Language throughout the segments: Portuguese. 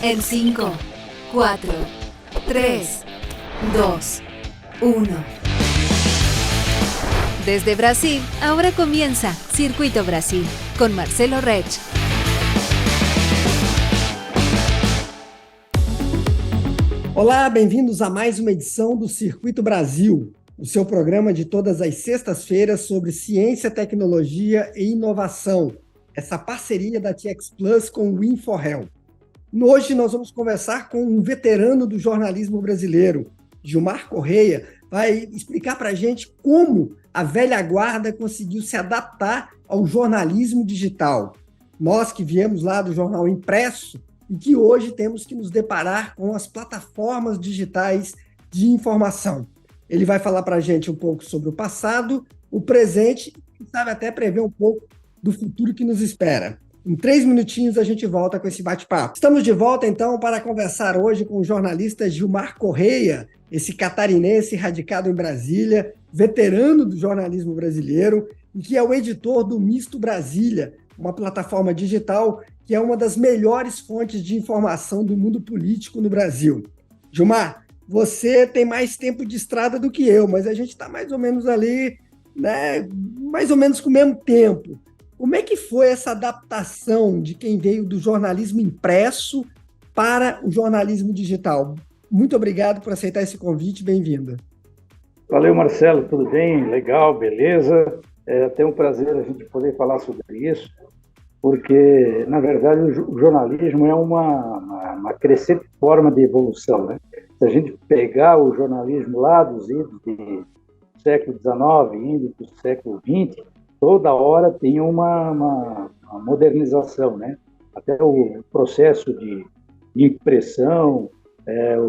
En 5, 4, 3, 2, 1. Desde Brasil, ahora comienza Circuito Brasil con Marcelo Rech. Olá, bem-vindos a mais uma edição do Circuito Brasil, o seu programa de todas as sextas-feiras sobre ciência, tecnologia e inovação. Essa parceria da TX Plus com o Win4Health. Hoje nós vamos conversar com um veterano do jornalismo brasileiro, Gilmar Correia, vai explicar para a gente como a velha guarda conseguiu se adaptar ao jornalismo digital. Nós que viemos lá do jornal impresso e que hoje temos que nos deparar com as plataformas digitais de informação. Ele vai falar para a gente um pouco sobre o passado, o presente e sabe até prever um pouco do futuro que nos espera. Em 3 minutinhos a gente volta com esse bate-papo. Estamos de volta, então, para conversar hoje com o jornalista Gilmar Correia, esse catarinense radicado em Brasília, veterano do jornalismo brasileiro e que é o editor do Misto Brasília, uma plataforma digital que é uma das melhores fontes de informação do mundo político no Brasil. Gilmar, você tem mais tempo de estrada do que eu, mas a gente está mais ou menos ali, né, mais ou menos com o mesmo tempo. Como é que foi essa adaptação de quem veio do jornalismo impresso para o jornalismo digital? Muito obrigado por aceitar esse convite, bem-vindo. Valeu, Marcelo, tudo bem? Legal, beleza? É até um prazer a gente poder falar sobre isso, porque, na verdade, o jornalismo é uma crescente forma de evolução, né? Se a gente pegar o jornalismo lá dos idos do século XIX, indo para o século XX, toda hora tem uma modernização, né? Até o processo de impressão,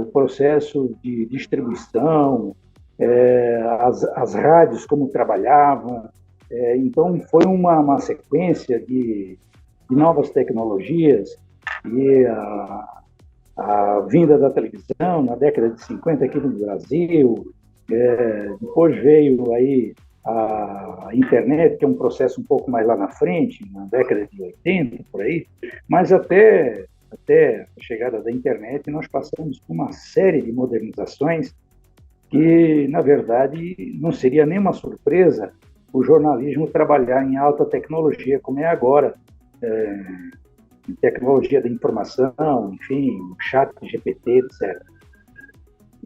o processo de distribuição, as rádios como trabalhavam. Então, foi uma sequência de novas tecnologias e a vinda da televisão na década de 50 aqui no Brasil. Depois veio aí a internet, que é um processo um pouco mais lá na frente, na década de 80, por aí, mas até a chegada da internet nós passamos por uma série de modernizações que, na verdade, não seria nenhuma surpresa o jornalismo trabalhar em alta tecnologia, como é agora, em tecnologia da informação, enfim, chat GPT, etc.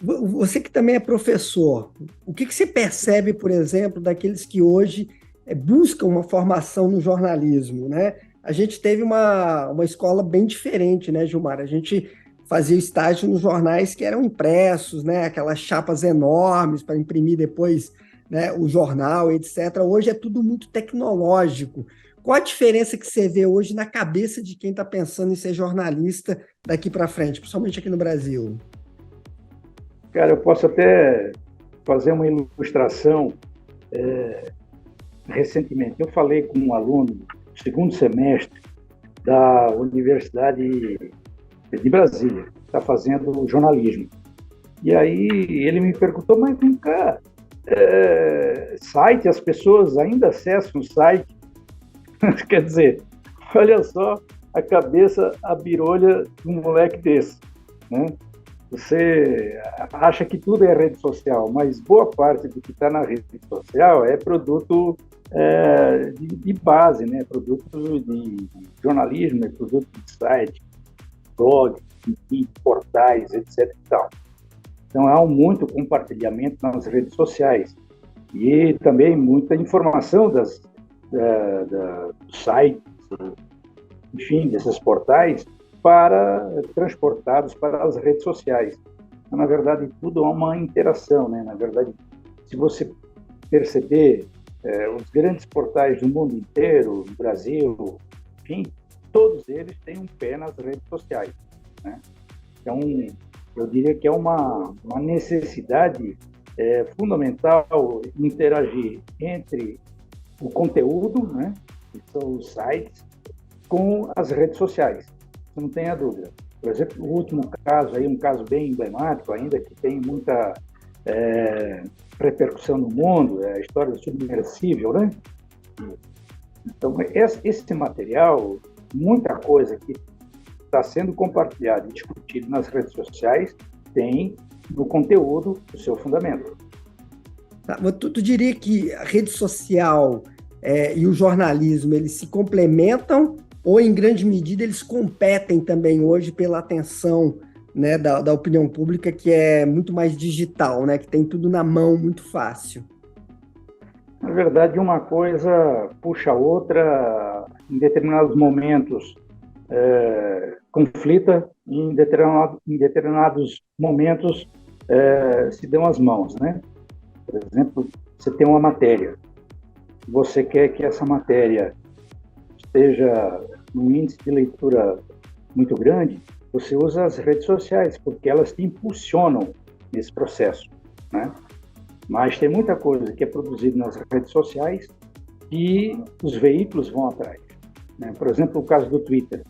Você que também é professor, o que você percebe, por exemplo, daqueles que hoje buscam uma formação no jornalismo, né? A gente teve uma escola bem diferente, né, Gilmar? A gente fazia estágio nos jornais que eram impressos, né? Aquelas chapas enormes para imprimir depois, né, o jornal, etc. Hoje é tudo muito tecnológico. Qual a diferença que você vê hoje na cabeça de quem está pensando em ser jornalista daqui para frente, principalmente aqui no Brasil? Cara, eu posso até fazer uma ilustração. Recentemente, eu falei com um aluno do 2º semestre da Universidade de Brasília, que está fazendo jornalismo. E aí ele me perguntou, mas vem cá, site, as pessoas ainda acessam o site? Quer dizer, olha só a cabeça, a birolha de um moleque desse, né? Você acha que tudo é rede social, mas boa parte do que está na rede social é produto de base, né? Produto de jornalismo, é produto de site, blog, portais, etc. E tal. Então, há muito compartilhamento nas redes sociais e também muita informação dos sites, enfim, desses portais, transportados para as redes sociais. Então, na verdade, tudo é uma interação, né? Na verdade, se você perceber, os grandes portais do mundo inteiro, no Brasil, enfim, todos eles têm um pé nas redes sociais, né? Então, eu diria que é uma necessidade fundamental interagir entre o conteúdo, né, que são os sites, com as redes sociais. Não tenha dúvida. Por exemplo, o último caso, aí, um caso bem emblemático ainda, que tem muita repercussão no mundo, é a história do submersível, né? Então, esse material, muita coisa que está sendo compartilhado e discutido nas redes sociais tem no conteúdo o seu fundamento. Tu diria que a rede social e o jornalismo, eles se complementam ou, em grande medida, eles competem também hoje pela atenção, né, da opinião pública, que é muito mais digital, né, que tem tudo na mão muito fácil? Na verdade, uma coisa puxa a outra, em determinados momentos conflita, e em determinados momentos se dão as mãos, né? Por exemplo, você tem uma matéria, você quer que essa matéria esteja num índice de leitura muito grande, você usa as redes sociais, porque elas te impulsionam nesse processo, né? Mas tem muita coisa que é produzida nas redes sociais e os veículos vão atrás, né? Por exemplo, o caso do Twitter.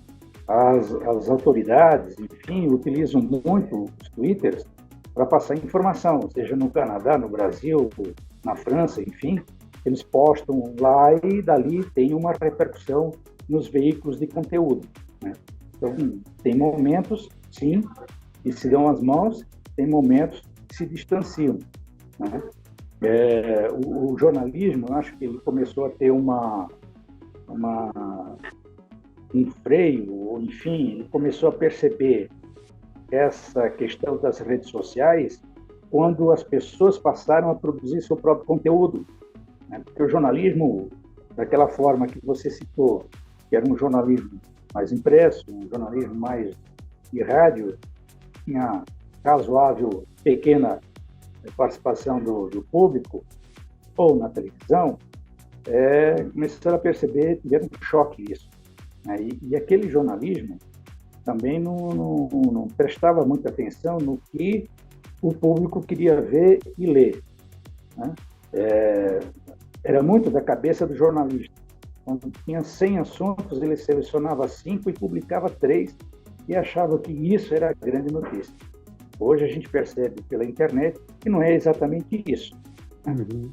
As autoridades, enfim, utilizam muito os Twitters para passar informação, seja no Canadá, no Brasil, na França, enfim, eles postam lá e dali tem uma repercussão nos veículos de conteúdo, né? Então, tem momentos, sim, que se dão as mãos, tem momentos que se distanciam, né? O jornalismo, eu acho que ele começou a ter um freio, ou enfim, ele começou a perceber essa questão das redes sociais quando as pessoas passaram a produzir seu próprio conteúdo, né? Porque o jornalismo, daquela forma que você citou, que era um jornalismo mais impresso, um jornalismo mais de rádio, tinha razoável, pequena participação do público, ou na televisão, começaram a perceber, tiveram um choque isso, né? E aquele jornalismo também não prestava muita atenção no que o público queria ver e ler, né? Era muito da cabeça do jornalista. Quando tinha 100 assuntos, ele selecionava 5 e publicava 3 e achava que isso era a grande notícia. Hoje a gente percebe pela internet que não é exatamente isso, né? Uhum.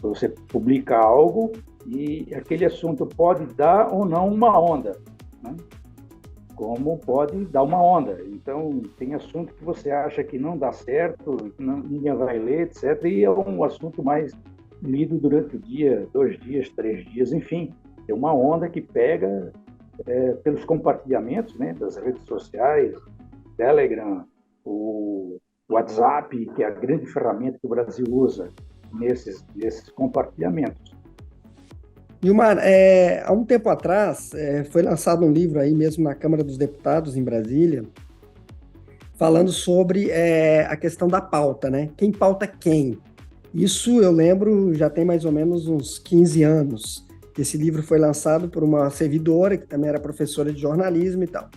Você publica algo e aquele assunto pode dar ou não uma onda, né? Como pode dar uma onda. Então, tem assunto que você acha que não dá certo, que ninguém vai ler, etc. E é um assunto mais lido durante o dia, 2 dias, 3 dias, enfim. É uma onda que pega pelos compartilhamentos, né, das redes sociais, Telegram, o WhatsApp, que é a grande ferramenta que o Brasil usa nesses compartilhamentos. Gilmar, há um tempo atrás, foi lançado um livro aí mesmo na Câmara dos Deputados, em Brasília, falando sobre a questão da pauta, né? Quem pauta quem? Isso eu lembro, já tem mais ou menos uns 15 anos. Esse livro foi lançado por uma servidora, que também era professora de jornalismo e tal.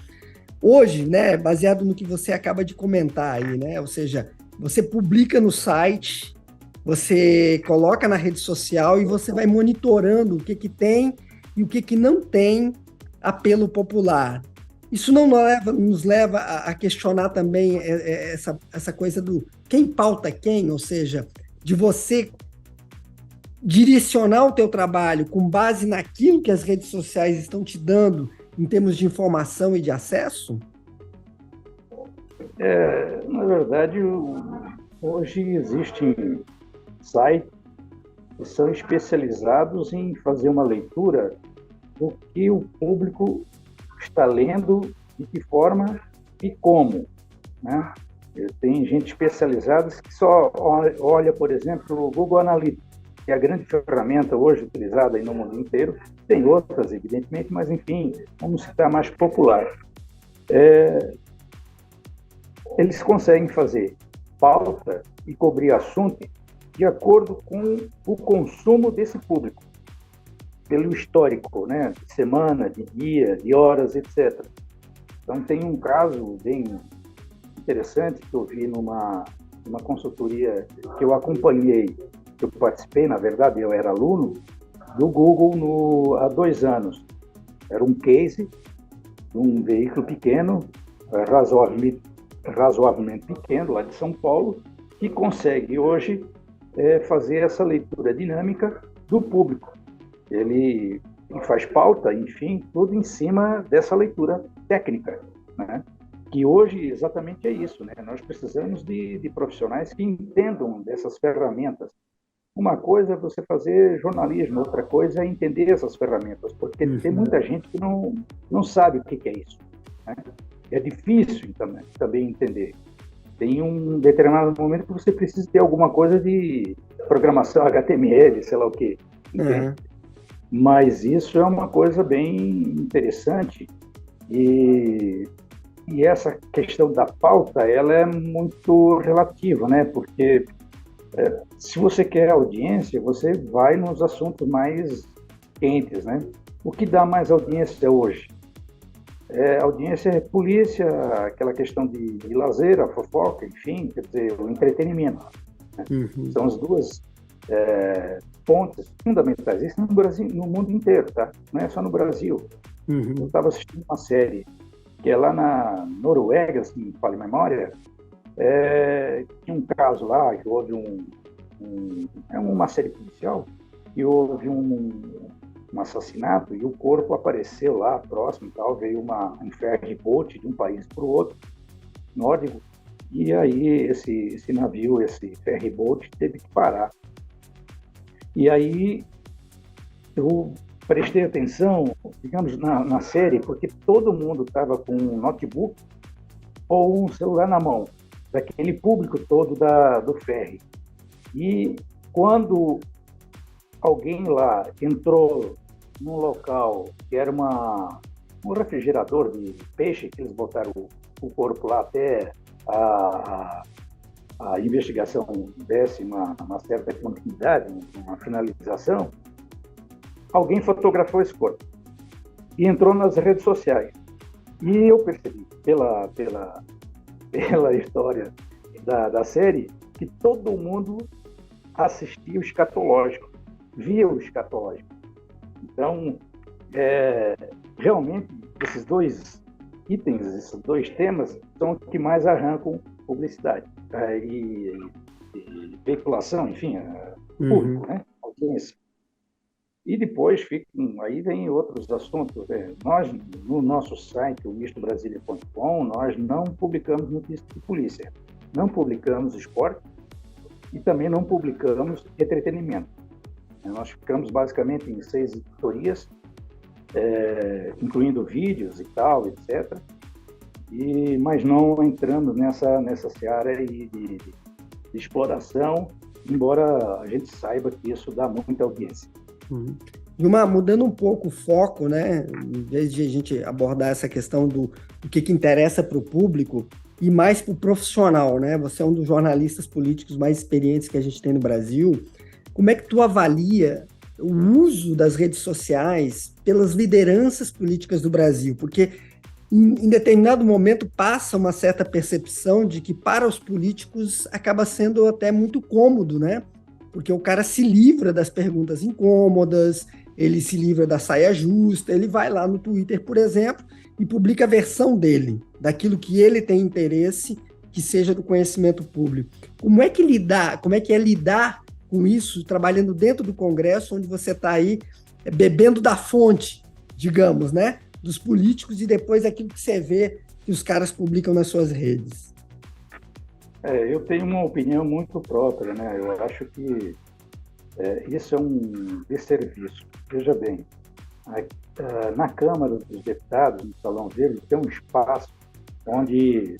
Hoje, né, baseado no que você acaba de comentar aí, né? Ou seja, você publica no site, você coloca na rede social e você vai monitorando o que tem e o que não tem apelo popular. Isso não nos leva a questionar também essa coisa do quem pauta quem, ou seja, de você direcionar o teu trabalho com base naquilo que as redes sociais estão te dando em termos de informação e de acesso? Na verdade, hoje existem sites que são especializados em fazer uma leitura do que o público está lendo, de que forma e como, né? Tem gente especializada que só olha, por exemplo, o Google Analytics, que é a grande ferramenta hoje utilizada aí no mundo inteiro. Tem outras, evidentemente, mas, enfim, vamos citar a mais popular. Eles conseguem fazer pauta e cobrir assunto de acordo com o consumo desse público, pelo histórico, né? De semana, de dia, de horas, etc. Então, tem um caso bem interessante que eu vi numa consultoria que eu acompanhei, que eu participei, na verdade, eu era aluno do Google há 2 anos. Era um case de um veículo pequeno, razoavelmente pequeno, lá de São Paulo, que consegue hoje fazer essa leitura dinâmica do público. Ele faz pauta, enfim, tudo em cima dessa leitura técnica, né? Que hoje exatamente é isso, né? Nós precisamos de profissionais que entendam dessas ferramentas. Uma coisa é você fazer jornalismo, outra coisa é entender essas ferramentas, porque tem muita gente que não sabe o que é isso, né? É difícil também entender. Tem um determinado momento que você precisa ter alguma coisa de programação HTML, sei lá o quê, entende? Mas isso é uma coisa bem interessante e essa questão da pauta, ela é muito relativa, né? Porque se você quer audiência, você vai nos assuntos mais quentes, né? O que dá mais audiência hoje? Audiência é polícia, aquela questão de lazer, a fofoca, enfim, quer dizer, o entretenimento, né? São as duas pontes fundamentais. Isso no Brasil, no mundo inteiro, tá? Não é só no Brasil. Eu estava assistindo uma série que é lá na Noruega, se não me falha a memória, tinha um caso lá, que houve uma série policial, e houve um assassinato, e o corpo apareceu lá próximo, tal, veio um ferry boat de um país para o outro, nórdico, e aí esse navio, esse ferry boat, teve que parar. E aí eu prestei atenção, digamos, na série, porque todo mundo estava com um notebook ou um celular na mão, daquele público todo do ferry. E quando alguém lá entrou num local que era um refrigerador de peixe, que eles botaram o corpo lá até a investigação desse uma certa continuidade, uma finalização, alguém fotografou esse corpo e entrou nas redes sociais. E eu percebi, pela história da série, que todo mundo assistia o escatológico, via o escatológico. Então, realmente, esses dois itens, esses dois temas, são os que mais arrancam publicidade e veiculação, enfim, público, né? Audiência. E depois aí vem outros assuntos. Nós, no nosso site, o mistobrasilia.com, nós não publicamos notícias de polícia, não publicamos esporte e também não publicamos entretenimento. Nós ficamos basicamente em 6 editorias, incluindo vídeos e tal, etc. Mas não entrando nessa seara de exploração, embora a gente saiba que isso dá muita audiência. Gilmar, mudando um pouco o foco, né, em vez de a gente abordar essa questão do que interessa para o público e mais para o profissional, né? Você é um dos jornalistas políticos mais experientes que a gente tem no Brasil. Como é que tu avalia o uso das redes sociais pelas lideranças políticas do Brasil? Porque em determinado momento passa uma certa percepção de que para os políticos acaba sendo até muito cômodo, né? Porque o cara se livra das perguntas incômodas, ele se livra da saia justa, ele vai lá no Twitter, por exemplo, e publica a versão dele, daquilo que ele tem interesse, que seja do conhecimento público. Como é que é lidar com isso, trabalhando dentro do Congresso, onde você está aí bebendo da fonte, digamos, né, dos políticos e depois aquilo que você vê que os caras publicam nas suas redes? Eu tenho uma opinião muito própria, né? Eu acho que isso é um desserviço. Veja bem, na Câmara dos Deputados, no salão dele, tem um espaço onde,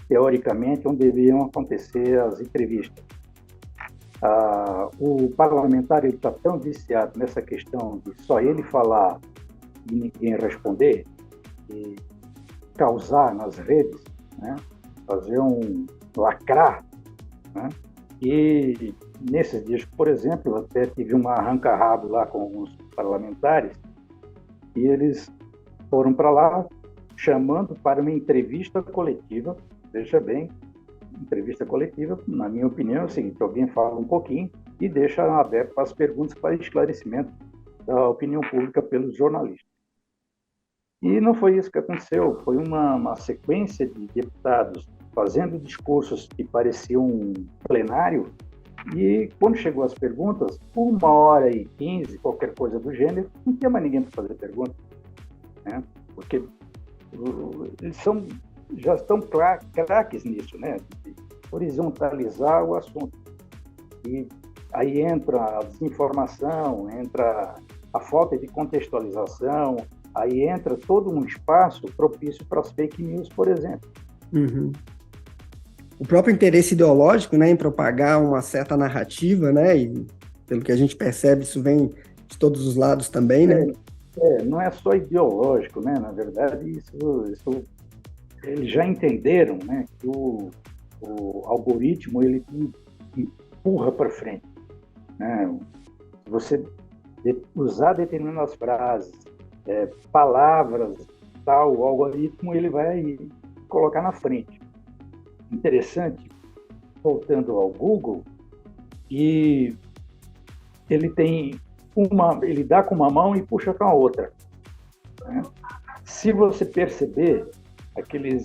teoricamente, onde deveriam acontecer as entrevistas. O parlamentar está tão viciado nessa questão de só ele falar e ninguém responder, e causar nas redes, né? Fazer lacrar, né? E nesses dias, por exemplo, eu até tive um arranca-rabo lá com alguns parlamentares e eles foram para lá chamando para uma entrevista coletiva. Veja bem, entrevista coletiva, na minha opinião, é o seguinte: alguém fala um pouquinho e deixa aberto para as perguntas para esclarecimento da opinião pública pelos jornalistas. E não foi isso que aconteceu, foi uma sequência de deputados fazendo discursos que pareciam um plenário, e quando chegou as perguntas, 1h15, qualquer coisa do gênero, não tinha mais ninguém para fazer pergunta, né? Porque eles já estão craques nisso, né? De horizontalizar o assunto. E aí entra a desinformação, entra a falta de contextualização, aí entra todo um espaço propício para as fake news, por exemplo. Uhum. O próprio interesse ideológico, né, em propagar uma certa narrativa, né, e pelo que a gente percebe, isso vem de todos os lados também, né? Não é só ideológico, né? Na verdade, isso eles já entenderam, né, que o algoritmo ele empurra para frente, né? Se você usar determinadas frases, palavras, tal, o algoritmo ele vai colocar na frente. Interessante, voltando ao Google, e ele dá com uma mão e puxa com a outra, né? Se você perceber aquele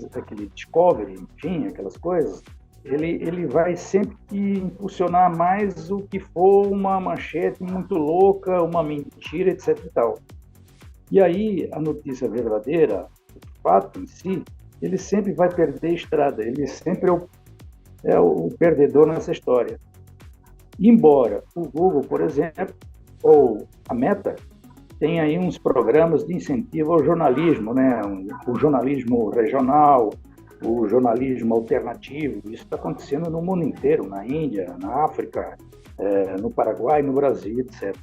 discovery, enfim, aquelas coisas, ele vai sempre impulsionar mais o que for uma manchete muito louca, uma mentira, etc. e tal. E aí, a notícia verdadeira, o fato em si, ele sempre vai perder estrada, ele sempre é o perdedor nessa história. Embora o Google, por exemplo, ou a Meta, tem aí uns programas de incentivo ao jornalismo, né? O jornalismo regional, o jornalismo alternativo, isso está acontecendo no mundo inteiro, na Índia, na África, no Paraguai, no Brasil, etc.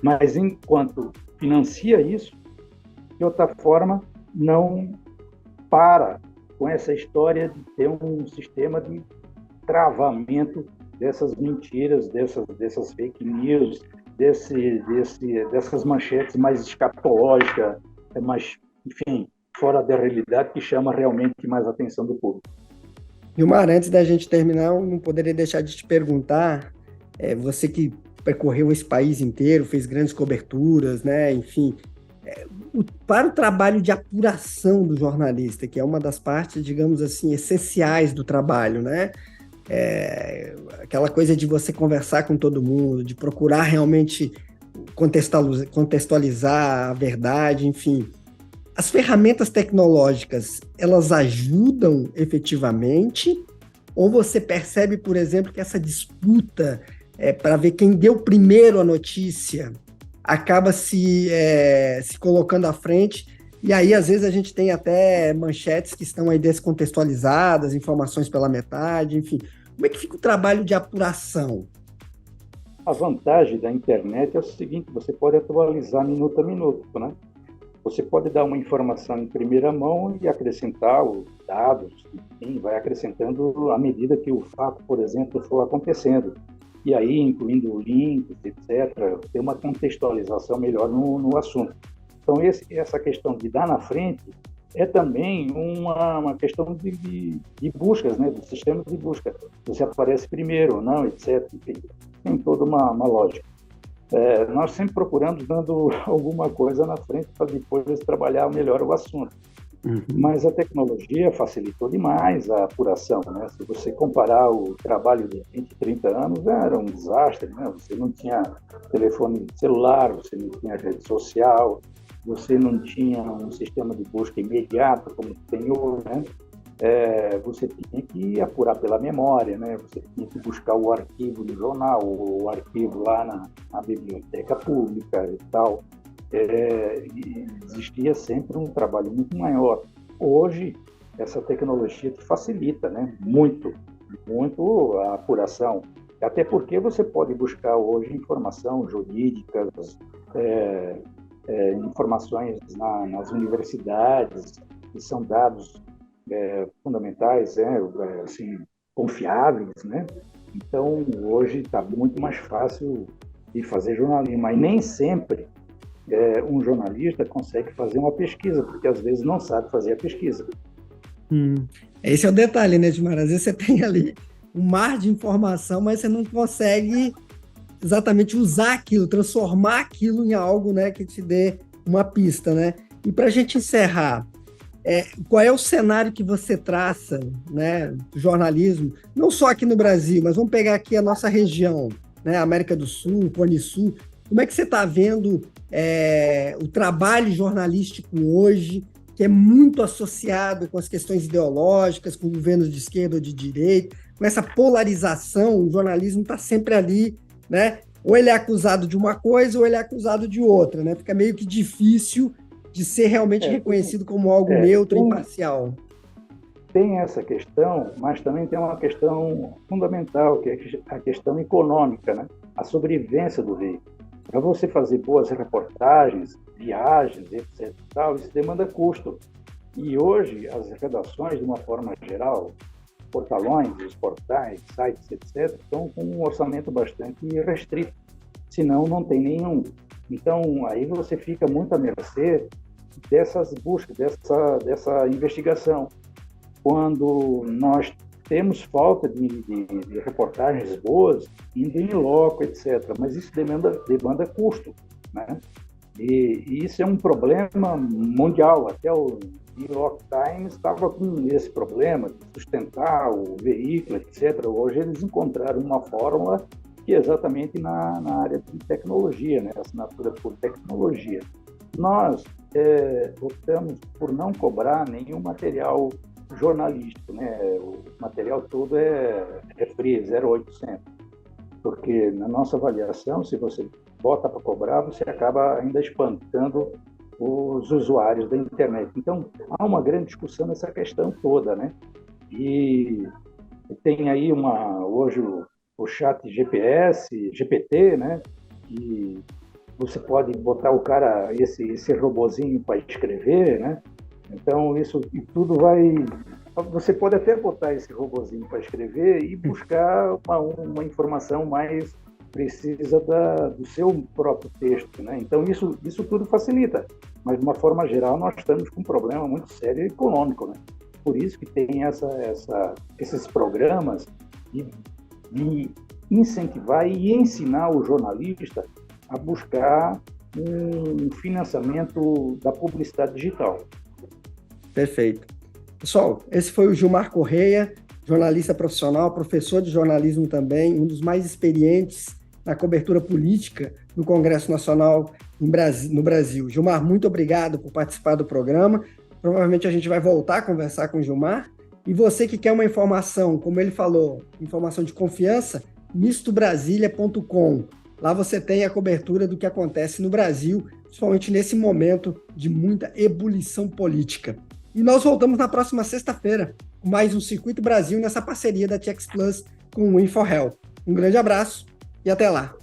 Mas enquanto financia isso, de outra forma, não para com essa história de ter um sistema de travamento dessas mentiras, dessas fake news, dessas manchetes mais escatológicas, mais, enfim, fora da realidade, que chama realmente mais a atenção do público. Gilmar, antes da gente terminar, eu não poderia deixar de te perguntar, você que percorreu esse país inteiro, fez grandes coberturas, né, enfim, para o trabalho de apuração do jornalista, que é uma das partes, digamos assim, essenciais do trabalho, né, aquela coisa de você conversar com todo mundo, de procurar realmente contextualizar a verdade, enfim. As ferramentas tecnológicas, elas ajudam efetivamente? Ou você percebe, por exemplo, que essa disputa para ver quem deu primeiro a notícia acaba se colocando à frente, e aí às vezes a gente tem até manchetes que estão aí descontextualizadas, informações pela metade, enfim. Como é que fica o trabalho de apuração? A vantagem da internet é o seguinte, você pode atualizar minuto a minuto, né? Você pode dar uma informação em primeira mão e acrescentar os dados, enfim, vai acrescentando à medida que o fato, por exemplo, for acontecendo. E aí, incluindo links, etc., ter uma contextualização melhor no assunto. Então, essa questão de dar na frente é também uma questão de buscas, né, do sistema de busca. Você aparece primeiro ou não, etc. Enfim, tem toda uma lógica. Nós sempre procuramos dando alguma coisa na frente para depois trabalhar melhor o assunto. Uhum. Mas a tecnologia facilitou demais a apuração, né? Se você comparar o trabalho de 20, 30 anos, era um desastre, né? Você não tinha telefone celular, você não tinha rede social, você não tinha um sistema de busca imediato como tem hoje, né? Você tinha que apurar pela memória, né? Você tinha que buscar o arquivo no jornal, o arquivo lá na biblioteca pública e tal. E existia sempre um trabalho muito maior. Hoje, essa tecnologia te facilita, né? Muito a apuração. Até porque você pode buscar hoje informação jurídica, informações nas universidades, que são dados fundamentais, assim, confiáveis, né? Então, hoje está muito mais fácil de fazer jornalismo, mas nem sempre um jornalista consegue fazer uma pesquisa, porque às vezes não sabe fazer a pesquisa. Esse é o detalhe, né, Gilmar? Às vezes você tem ali um mar de informação, mas você não consegue exatamente usar aquilo, transformar aquilo em algo, né, que te dê uma pista, né? E para a gente encerrar, qual é o cenário que você traça, né, do jornalismo, não só aqui no Brasil, mas vamos pegar aqui a nossa região, né, América do Sul, Cone Sul. Como é que você está vendo o trabalho jornalístico hoje que é muito associado com as questões ideológicas, com governos de esquerda ou de direita, com essa polarização, o jornalismo está sempre ali, né? Ou ele é acusado de uma coisa ou ele é acusado de outra, né? Fica meio que difícil de ser realmente reconhecido como algo neutro e imparcial. Tem essa questão, mas também tem uma questão fundamental, que é a questão econômica, né? A sobrevivência do veículo. Para você fazer boas reportagens, viagens, etc., isso demanda custo. E hoje, as redações, de uma forma geral, portalões, os portais, sites, etc., estão com um orçamento bastante restrito. Senão, não tem nenhum. Então, aí você fica muito à mercê dessas buscas, dessa investigação. Quando nós temos falta de reportagens boas, indo em loco, etc. Mas isso demanda custo, né? E isso é um problema mundial. Até o New York Times estava com esse problema de sustentar o veículo, etc. Hoje eles encontraram uma fórmula que é exatamente na área de tecnologia, né? Assinatura por tecnologia. Nós optamos por não cobrar nenhum material jornalístico, né? O material todo é free, 0,800, porque na nossa avaliação, se você bota para cobrar, você acaba ainda espantando os usuários da internet. Então, há uma grande discussão nessa questão toda, né? E tem aí hoje o chat GPT, né? Que você pode botar o cara, esse robozinho para escrever, né? Então, isso e tudo vai... Você pode até botar esse robozinho para escrever e buscar uma informação mais precisa do seu próprio texto, né? Então, isso tudo facilita. Mas, de uma forma geral, nós estamos com um problema muito sério econômico, né? Por isso que tem esses programas de incentivar e ensinar o jornalista a buscar um financiamento da publicidade digital. Perfeito. Pessoal, esse foi o Gilmar Correia, jornalista profissional, professor de jornalismo também, um dos mais experientes na cobertura política no Congresso Nacional no Brasil. Gilmar, muito obrigado por participar do programa. Provavelmente a gente vai voltar a conversar com o Gilmar. E você que quer uma informação, como ele falou, informação de confiança, mistobrasilia.com. Lá você tem a cobertura do que acontece no Brasil, principalmente nesse momento de muita ebulição política. E nós voltamos na próxima sexta-feira com mais um Circuito Brasil nessa parceria da TX Plus com o InfoHealth. Um grande abraço e até lá!